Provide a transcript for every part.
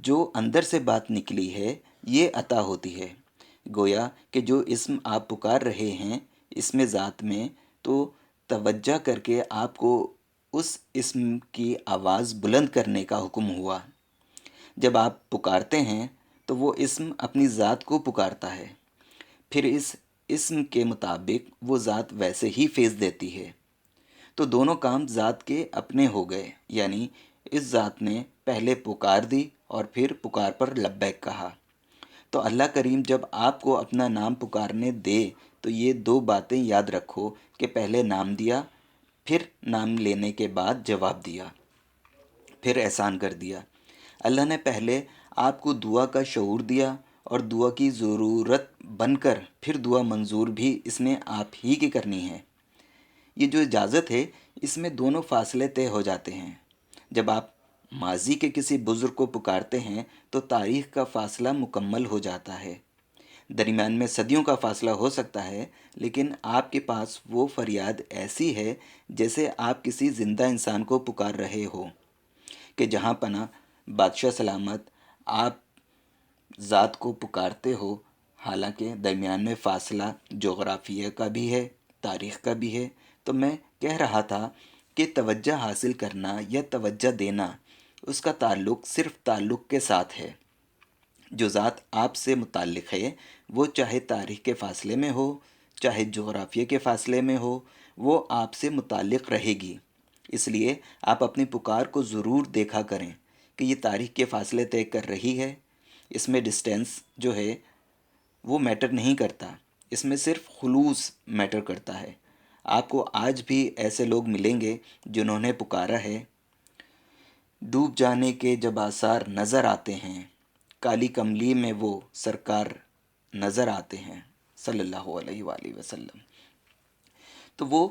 جو اندر سے بات نکلی ہے یہ عطا ہوتی ہے۔ گویا کہ جو اسم آپ پکار رہے ہیں اس میں ذات میں، تو توجہ کر کے آپ کو اس اسم کی آواز بلند کرنے کا حکم ہوا۔ جب آپ پکارتے ہیں تو وہ اسم اپنی ذات کو پکارتا ہے، پھر اس اسم کے مطابق وہ ذات ویسے ہی فیض دیتی ہے۔ تو دونوں کام ذات کے اپنے ہو گئے، یعنی اس ذات نے پہلے پکار دی اور پھر پکار پر لبیک کہا۔ تو اللہ کریم جب آپ کو اپنا نام پکارنے دے تو یہ دو باتیں یاد رکھو کہ پہلے نام دیا، پھر نام لینے کے بعد جواب دیا، پھر احسان کر دیا۔ اللہ نے پہلے آپ کو دعا کا شعور دیا اور دعا کی ضرورت بن کر پھر دعا منظور بھی اس نے آپ ہی کی کرنی ہے۔ یہ جو اجازت ہے اس میں دونوں فاصلے طے ہو جاتے ہیں۔ جب آپ ماضی کے کسی بزرگ کو پکارتے ہیں تو تاریخ کا فاصلہ مکمل ہو جاتا ہے۔ درمیان میں صدیوں کا فاصلہ ہو سکتا ہے، لیکن آپ کے پاس وہ فریاد ایسی ہے جیسے آپ کسی زندہ انسان کو پکار رہے ہو کہ جہاں پناہ بادشاہ سلامت آپ ذات کو پکارتے ہو، حالانکہ درمیان میں فاصلہ جغرافیہ کا بھی ہے، تاریخ کا بھی ہے۔ تو میں کہہ رہا تھا کہ توجہ حاصل کرنا یا توجہ دینا اس کا تعلق صرف تعلق کے ساتھ ہے۔ جو ذات آپ سے متعلق ہے وہ چاہے تاریخ کے فاصلے میں ہو، چاہے جغرافیہ کے فاصلے میں ہو، وہ آپ سے متعلق رہے گی۔ اس لیے آپ اپنی پکار کو ضرور دیکھا کریں کہ یہ تاریخ کے فاصلے طے کر رہی ہے۔ اس میں ڈسٹینس جو ہے وہ میٹر نہیں کرتا، اس میں صرف خلوص میٹر کرتا ہے۔ آپ کو آج بھی ایسے لوگ ملیں گے جنہوں نے پکارا ہے، ڈوب جانے کے جب آثار نظر آتے ہیں، کالی کملی میں وہ سرکار نظر آتے ہیں صلی اللہ علیہ وآلہ وسلم۔ تو وہ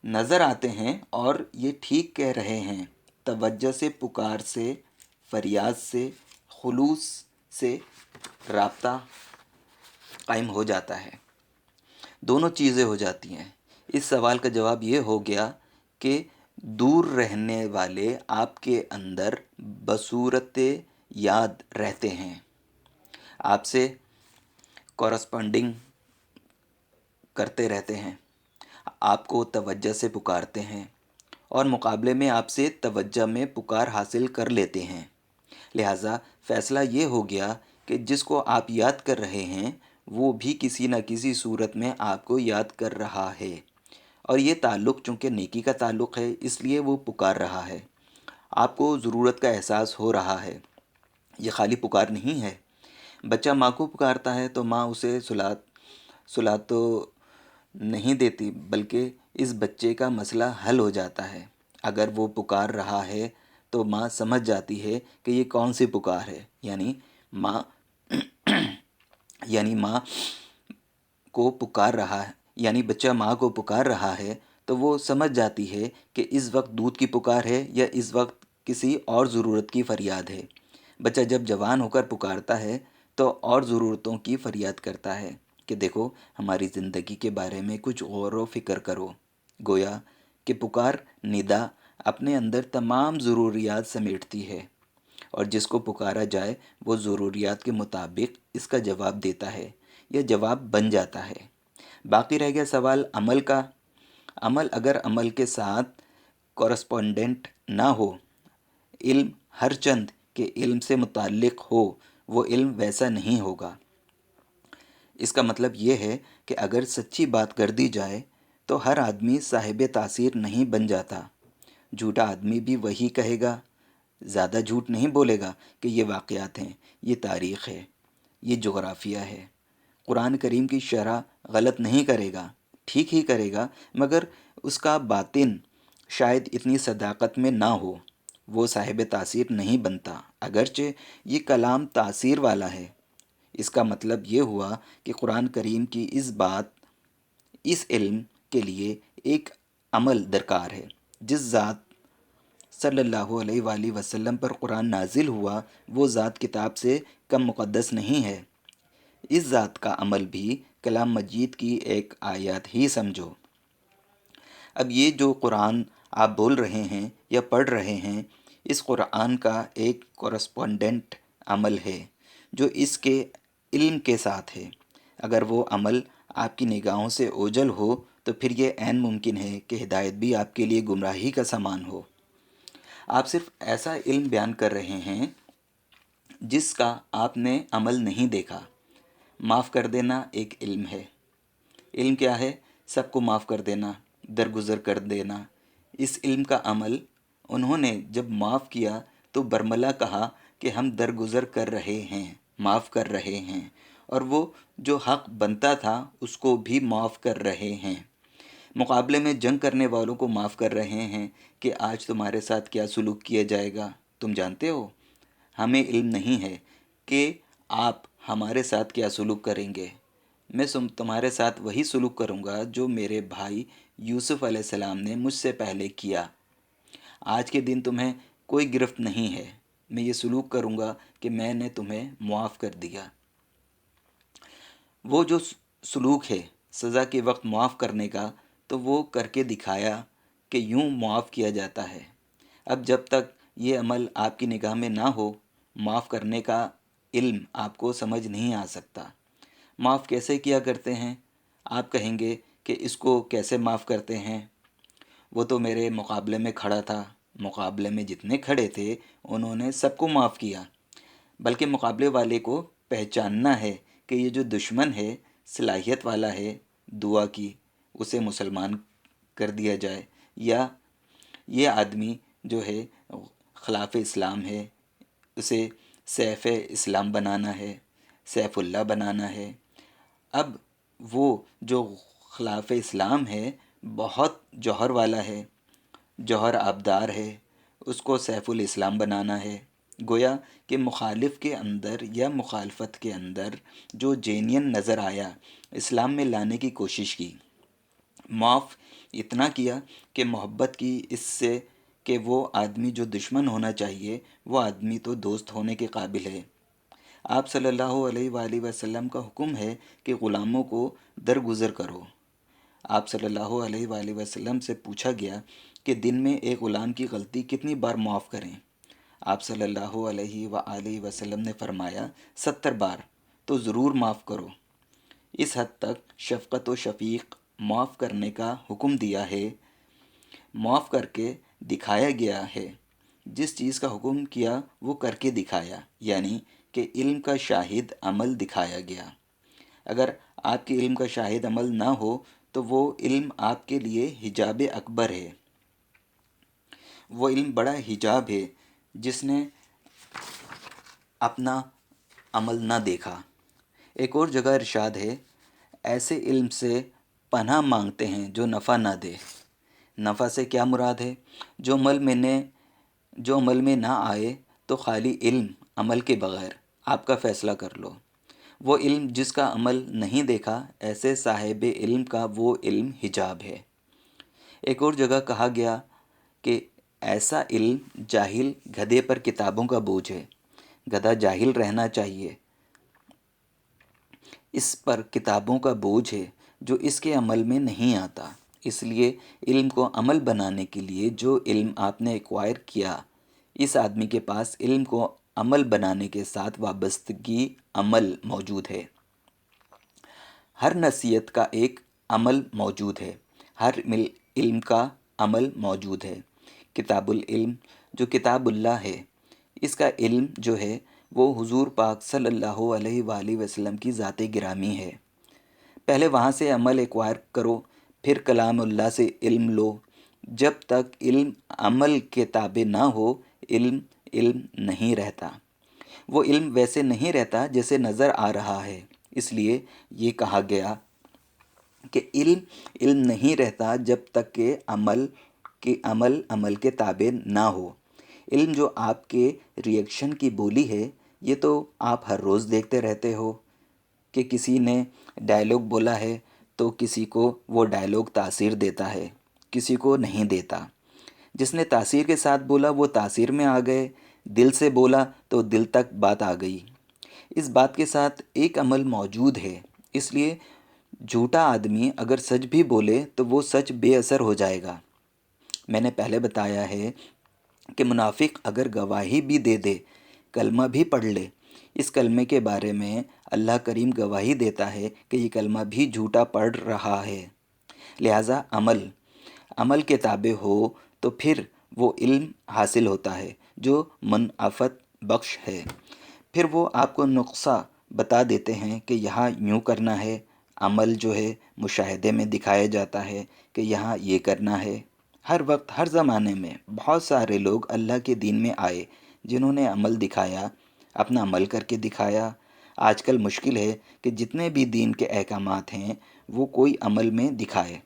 نظر آتے ہیں اور یہ ٹھیک کہہ رہے ہیں، توجہ سے، پکار سے، فریاد سے، خلوص سے رابطہ قائم ہو جاتا ہے، دونوں چیزیں ہو جاتی ہیں۔ اس سوال کا جواب یہ ہو گیا کہ دور رہنے والے آپ کے اندر بصورت یاد رہتے ہیں، آپ سے کورسپونڈنگ کرتے رہتے ہیں، آپ کو توجہ سے پکارتے ہیں اور مقابلے میں آپ سے توجہ میں پکار حاصل کر لیتے ہیں۔ لہٰذا فیصلہ یہ ہو گیا کہ جس کو آپ یاد کر رہے ہیں وہ بھی کسی نہ کسی صورت میں آپ کو یاد کر رہا ہے، اور یہ تعلق چونکہ نیکی کا تعلق ہے اس لیے وہ پکار رہا ہے۔ آپ کو ضرورت کا احساس ہو رہا ہے، یہ خالی پکار نہیں ہے۔ بچہ ماں کو پکارتا ہے تو ماں اسے سلا تو نہیں دیتی، بلکہ اس بچے کا مسئلہ حل ہو جاتا ہے۔ اگر وہ پکار رہا ہے تو ماں سمجھ جاتی ہے کہ یہ کون سی پکار ہے، یعنی ماں کو پکار رہا ہے، یعنی بچہ ماں کو پکار رہا ہے تو وہ سمجھ جاتی ہے کہ اس وقت دودھ کی پکار ہے یا اس وقت کسی اور ضرورت کی فریاد ہے۔ بچہ جب جوان ہو کر پکارتا ہے تو اور ضرورتوں کی فریاد کرتا ہے کہ دیکھو ہماری زندگی کے بارے میں کچھ غور و فکر کرو۔ گویا کہ پکار ندا اپنے اندر تمام ضروریات سمیٹتی ہے، اور جس کو پکارا جائے وہ ضروریات کے مطابق اس کا جواب دیتا ہے یا جواب بن جاتا ہے۔ باقی رہ گیا سوال عمل کا۔ عمل اگر عمل کے ساتھ کورسپونڈنٹ نہ ہو، علم ہر چند کے علم سے متعلق ہو، وہ علم ویسا نہیں ہوگا۔ اس کا مطلب یہ ہے کہ اگر سچی بات کر دی جائے تو ہر آدمی صاحب تاثیر نہیں بن جاتا۔ جھوٹا آدمی بھی وہی کہے گا، زیادہ جھوٹ نہیں بولے گا کہ یہ واقعات ہیں، یہ تاریخ ہے، یہ جغرافیہ ہے۔ قرآن کریم کی شرح غلط نہیں کرے گا، ٹھیک ہی کرے گا، مگر اس کا باطن شاید اتنی صداقت میں نہ ہو، وہ صاحب تاثیر نہیں بنتا، اگرچہ یہ کلام تاثیر والا ہے۔ اس کا مطلب یہ ہوا کہ قرآن کریم کی اس علم کے لیے ایک عمل درکار ہے۔ جس ذات صلی اللہ علیہ وآلہ وسلم پر قرآن نازل ہوا وہ ذات کتاب سے کم مقدس نہیں ہے۔ اس ذات کا عمل بھی کلام مجید کی ایک آیات ہی سمجھو۔ اب یہ جو قرآن آپ بول رہے ہیں یا پڑھ رہے ہیں، اس قرآن کا ایک کورسپونڈنٹ عمل ہے جو اس کے علم کے ساتھ ہے۔ اگر وہ عمل آپ کی نگاہوں سے اوجھل ہو تو پھر یہ عین ممکن ہے کہ ہدایت بھی آپ کے لیے گمراہی کا سامان ہو۔ آپ صرف ایسا علم بیان کر رہے ہیں جس کا آپ نے عمل نہیں دیکھا۔ معاف کر دینا ایک علم ہے۔ علم کیا ہے؟ سب کو معاف کر دینا، درگزر کر دینا۔ اس علم کا عمل انہوں نے جب معاف کیا تو برملا کہا کہ ہم درگزر کر رہے ہیں، معاف کر رہے ہیں، اور وہ جو حق بنتا تھا اس کو بھی معاف کر رہے ہیں۔ مقابلے میں جنگ کرنے والوں کو معاف کر رہے ہیں کہ آج تمہارے ساتھ کیا سلوک کیا جائے گا تم جانتے ہو؟ ہمیں علم نہیں ہے کہ آپ ہمارے ساتھ کیا سلوک کریں گے۔ میں تمہارے ساتھ وہی سلوک کروں گا جو میرے بھائی یوسف علیہ السلام نے مجھ سے پہلے کیا۔ آج کے دن تمہیں کوئی گرفت نہیں ہے۔ میں یہ سلوک کروں گا کہ میں نے تمہیں معاف کر دیا۔ وہ جو سلوک ہے سزا کے وقت معاف کرنے کا، تو وہ کر کے دکھایا کہ یوں معاف کیا جاتا ہے۔ اب جب تک یہ عمل آپ کی نگاہ میں نہ ہو، معاف کرنے کا علم آپ کو سمجھ نہیں آ سکتا۔ معاف کیسے کیا کرتے ہیں؟ آپ کہیں گے کہ اس کو کیسے معاف کرتے ہیں؟ وہ تو میرے مقابلے میں کھڑا تھا، مقابلے میں جتنے کھڑے تھے انہوں نے سب کو معاف کیا۔ بلکہ مقابلے والے کو پہچاننا ہے کہ یہ جو دشمن ہے صلاحیت والا ہے دعا کی، اسے مسلمان کر دیا جائے، یا یہ آدمی جو ہے خلاف اسلام ہے، اسے سیف اسلام بنانا ہے، سیف اللہ بنانا ہے۔ اب وہ جو خلاف اسلام ہے بہت جوہر والا ہے، جوہر آبدار ہے، اس کو سیف الاسلام بنانا ہے۔ گویا کہ مخالف کے اندر یا مخالفت کے اندر جو جینین نظر آیا، اسلام میں لانے کی کوشش کی۔ معاف اتنا کیا کہ محبت کی اس سے کہ وہ آدمی جو دشمن ہونا چاہیے وہ آدمی تو دوست ہونے کے قابل ہے۔ آپ صلی اللہ علیہ وآلہ وسلم کا حکم ہے کہ غلاموں کو درگزر کرو۔ آپ صلی اللہ علیہ وآلہ وسلم سے پوچھا گیا کہ دن میں ایک غلام کی غلطی کتنی بار معاف کریں؟ آپ صلی اللہ علیہ وآلہ وسلم نے فرمایا 70 بار، تو ضرور معاف کرو۔ اس حد تک شفقت و شفیق معاف کرنے کا حکم دیا ہے، معاف کر کے دکھایا گیا ہے۔ جس چیز کا حکم کیا وہ کر کے دکھایا، یعنی کہ علم کا شاہد عمل دکھایا گیا۔ اگر آپ کے علم کا شاہد عمل نہ ہو تو وہ علم آپ کے لیے حجاب اکبر ہے۔ وہ علم بڑا حجاب ہے جس نے اپنا عمل نہ دیکھا۔ ایک اور جگہ ارشاد ہے، ایسے علم سے پناہ مانگتے ہیں جو نفع نہ دے۔ نفع سے کیا مراد ہے؟ جو عمل میں نہ آئے تو خالی علم، عمل کے بغیر آپ کا فیصلہ کر لو۔ وہ علم جس کا عمل نہیں دیکھا، ایسے صاحب علم کا وہ علم حجاب ہے۔ ایک اور جگہ کہا گیا کہ ایسا علم جاہل گدھے پر کتابوں کا بوجھ ہے۔ گدھا جاہل رہنا چاہیے، اس پر کتابوں کا بوجھ ہے جو اس کے عمل میں نہیں آتا۔ اس لیے علم کو عمل بنانے کے لیے جو علم آپ نے ایکوائر کیا، اس آدمی کے پاس علم کو عمل بنانے کے ساتھ وابستگی عمل موجود ہے۔ ہر نصیحت کا ایک عمل موجود ہے، ہر علم کا عمل موجود ہے۔ کتاب العلم جو کتاب اللہ ہے، اس کا علم جو ہے وہ حضور پاک صلی اللہ علیہ وآلہ وسلم کی ذات گرامی ہے۔ پہلے وہاں سے عمل ایکوائر کرو، پھر کلام اللہ سے علم لو۔ جب تک علم عمل کے تابع نہ ہو، علم علم نہیں رہتا۔ وہ علم ویسے نہیں رہتا جیسے نظر آ رہا ہے۔ اس لیے یہ کہا گیا کہ علم علم نہیں رہتا جب تک کہ عمل کے تابع نہ ہو۔ علم جو آپ کے ریئیکشن کی بولی ہے، یہ تو آپ ہر روز دیکھتے رہتے ہو کہ کسی نے ڈائلاگ بولا ہے تو کسی کو وہ ڈائلاگ تاثیر دیتا ہے، کسی کو نہیں دیتا۔ جس نے تاثیر کے ساتھ بولا وہ تاثیر میں آ گئے، دل سے بولا تو دل تک بات آ گئی۔ اس بات کے ساتھ ایک عمل موجود ہے، اس لیے جھوٹا آدمی اگر سچ بھی بولے تو وہ سچ بے اثر ہو جائے گا۔ میں نے پہلے بتایا ہے کہ منافق اگر گواہی بھی دے دے، کلمہ بھی پڑھ لے، اس کلمے کے بارے میں اللہ کریم گواہی دیتا ہے کہ یہ کلمہ بھی جھوٹا پڑھ رہا ہے۔ لہٰذا عمل کے تابع ہو تو پھر وہ علم حاصل ہوتا ہے جو منافعت بخش ہے۔ پھر وہ آپ کو نقصہ بتا دیتے ہیں کہ یہاں یوں کرنا ہے، عمل جو ہے مشاہدے میں دکھایا جاتا ہے کہ یہاں یہ کرنا ہے۔ ہر وقت ہر زمانے میں بہت سارے لوگ اللہ کے دین میں آئے جنہوں نے عمل دکھایا، اپنا عمل کر کے دکھایا۔ آج کل مشکل ہے کہ جتنے بھی دین کے احکامات ہیں وہ کوئی عمل میں دکھائے۔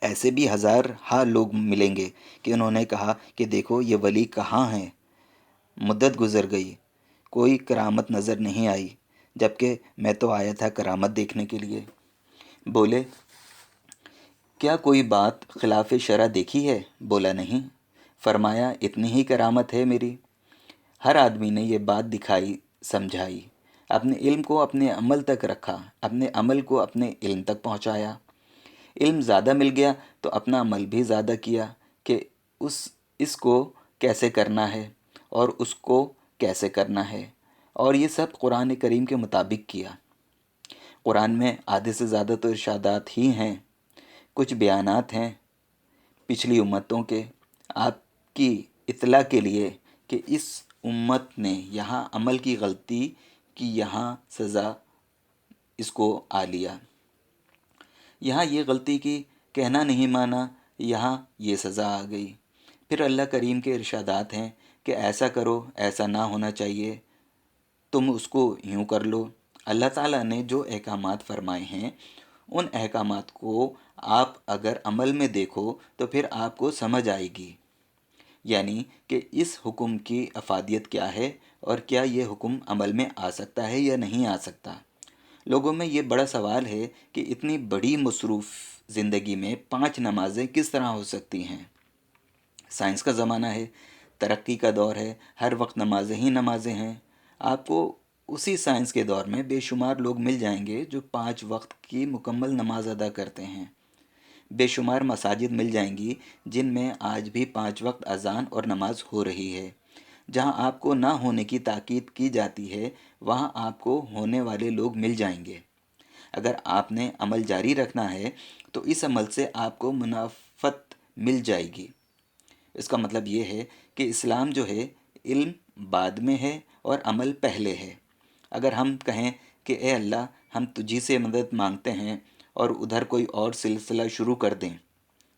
ایسے بھی ہزار ہا لوگ ملیں گے کہ انہوں نے کہا کہ دیکھو یہ ولی کہاں ہیں، مدت گزر گئی، کوئی کرامت نظر نہیں آئی، جبکہ میں تو آیا تھا کرامت دیکھنے کے لیے۔ بولے کیا کوئی بات خلاف شرع دیکھی ہے؟ بولا نہیں۔ فرمایا اتنی ہی کرامت ہے میری۔ ہر آدمی نے یہ بات دکھائی، سمجھائی، اپنے علم کو اپنے عمل تک رکھا، اپنے عمل کو اپنے علم تک پہنچایا۔ علم زیادہ مل گیا تو اپنا عمل بھی زیادہ کیا کہ اس کو کیسے کرنا ہے اور اس کو کیسے کرنا ہے، اور یہ سب قرآن کریم کے مطابق کیا۔ قرآن میں آدھے سے زیادہ تو ارشادات ہی ہیں، کچھ بیانات ہیں پچھلی امتوں کے، آپ کی اطلاع کے لیے کہ اس امت نے یہاں عمل کی غلطی کی، یہاں سزا اس کو آ لیا، یہاں یہ غلطی کی، کہنا نہیں مانا، یہاں یہ سزا آ گئی۔ پھر اللہ کریم کے ارشادات ہیں کہ ایسا کرو، ایسا نہ ہونا چاہیے، تم اس کو یوں کر لو۔ اللہ تعالیٰ نے جو احکامات فرمائے ہیں ان احکامات کو آپ اگر عمل میں دیکھو تو پھر آپ کو سمجھ آئے گی، یعنی کہ اس حکم کی افادیت کیا ہے اور کیا یہ حکم عمل میں آ سکتا ہے یا نہیں آ سکتا۔ لوگوں میں یہ بڑا سوال ہے کہ اتنی بڑی مصروف زندگی میں 5 نمازیں کس طرح ہو سکتی ہیں؟ سائنس کا زمانہ ہے، ترقی کا دور ہے، ہر وقت نمازیں ہی نمازیں ہیں۔ آپ کو اسی سائنس کے دور میں بے شمار لوگ مل جائیں گے جو 5 وقت کی مکمل نماز ادا کرتے ہیں۔ بے شمار مساجد مل جائیں گی جن میں آج بھی 5 وقت اذان اور نماز ہو رہی ہے۔ جہاں آپ کو نہ ہونے کی تاکید کی جاتی ہے وہاں آپ کو ہونے والے لوگ مل جائیں گے۔ اگر آپ نے عمل جاری رکھنا ہے تو اس عمل سے آپ کو منافعت مل جائے گی۔ اس کا مطلب یہ ہے کہ اسلام جو ہے علم بعد میں ہے اور عمل پہلے ہے۔ اگر ہم کہیں کہ اے اللہ ہم تجھی سے مدد مانگتے ہیں اور ادھر کوئی اور سلسلہ شروع کر دیں،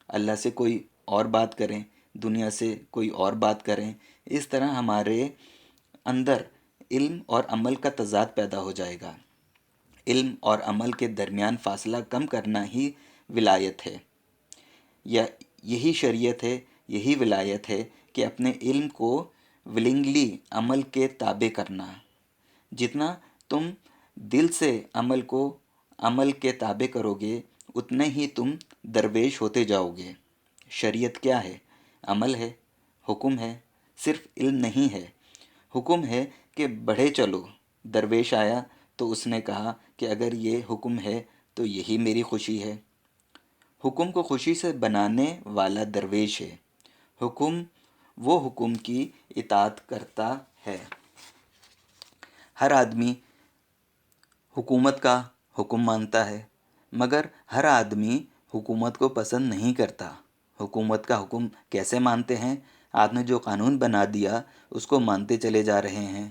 اللہ سے کوئی اور بات کریں، دنیا سے کوئی اور بات کریں، اس طرح ہمارے اندر علم اور عمل کا تضاد پیدا ہو جائے گا۔ علم اور عمل کے درمیان فاصلہ کم کرنا ہی ولایت ہے، یا یہی شریعت ہے، یہی ولایت ہے کہ اپنے علم کو ولنگلی عمل کے تابع کرنا۔ جتنا تم دل سے عمل کو عمل کے تابع کرو گے اتنے ہی تم درویش ہوتے جاؤ گے۔ شریعت کیا ہے؟ عمل ہے، حکم ہے، صرف علم نہیں ہے۔ حکم ہے کہ بڑھے چلو۔ درویش آیا تو اس نے کہا کہ اگر یہ حکم ہے تو یہی میری خوشی ہے۔ حکم کو خوشی سے بنانے والا درویش ہے، حکم وہ حکم کی اطاعت کرتا ہے۔ ہر آدمی حکومت کا حکم مانتا ہے، مگر ہر آدمی حکومت کو پسند نہیں کرتا۔ حکومت کا حکم کیسے مانتے ہیں؟ آپ نے جو قانون بنا دیا اس کو مانتے چلے جا رہے ہیں،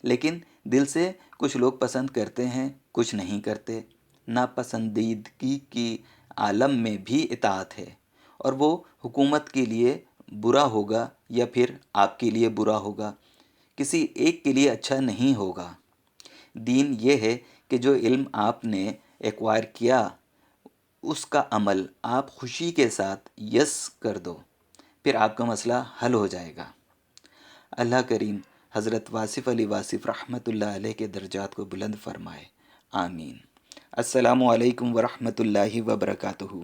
لیکن دل سے کچھ لوگ پسند کرتے ہیں، کچھ نہیں کرتے۔ ناپسندیدگی کی عالم میں بھی اطاعت ہے، اور وہ حکومت کے لیے برا ہوگا یا پھر آپ کے لیے برا ہوگا، کسی ایک کے لیے اچھا نہیں ہوگا۔ دین یہ ہے کہ جو علم آپ نے ایکوائر کیا اس کا عمل آپ خوشی کے ساتھ یس کر دو، پھر آپ کا مسئلہ حل ہو جائے گا۔ اللہ کریم حضرت واصف علی واصف رحمۃ اللہ علیہ کے درجات کو بلند فرمائے، آمین۔ السلام علیکم ورحمۃ اللہ وبرکاتہ۔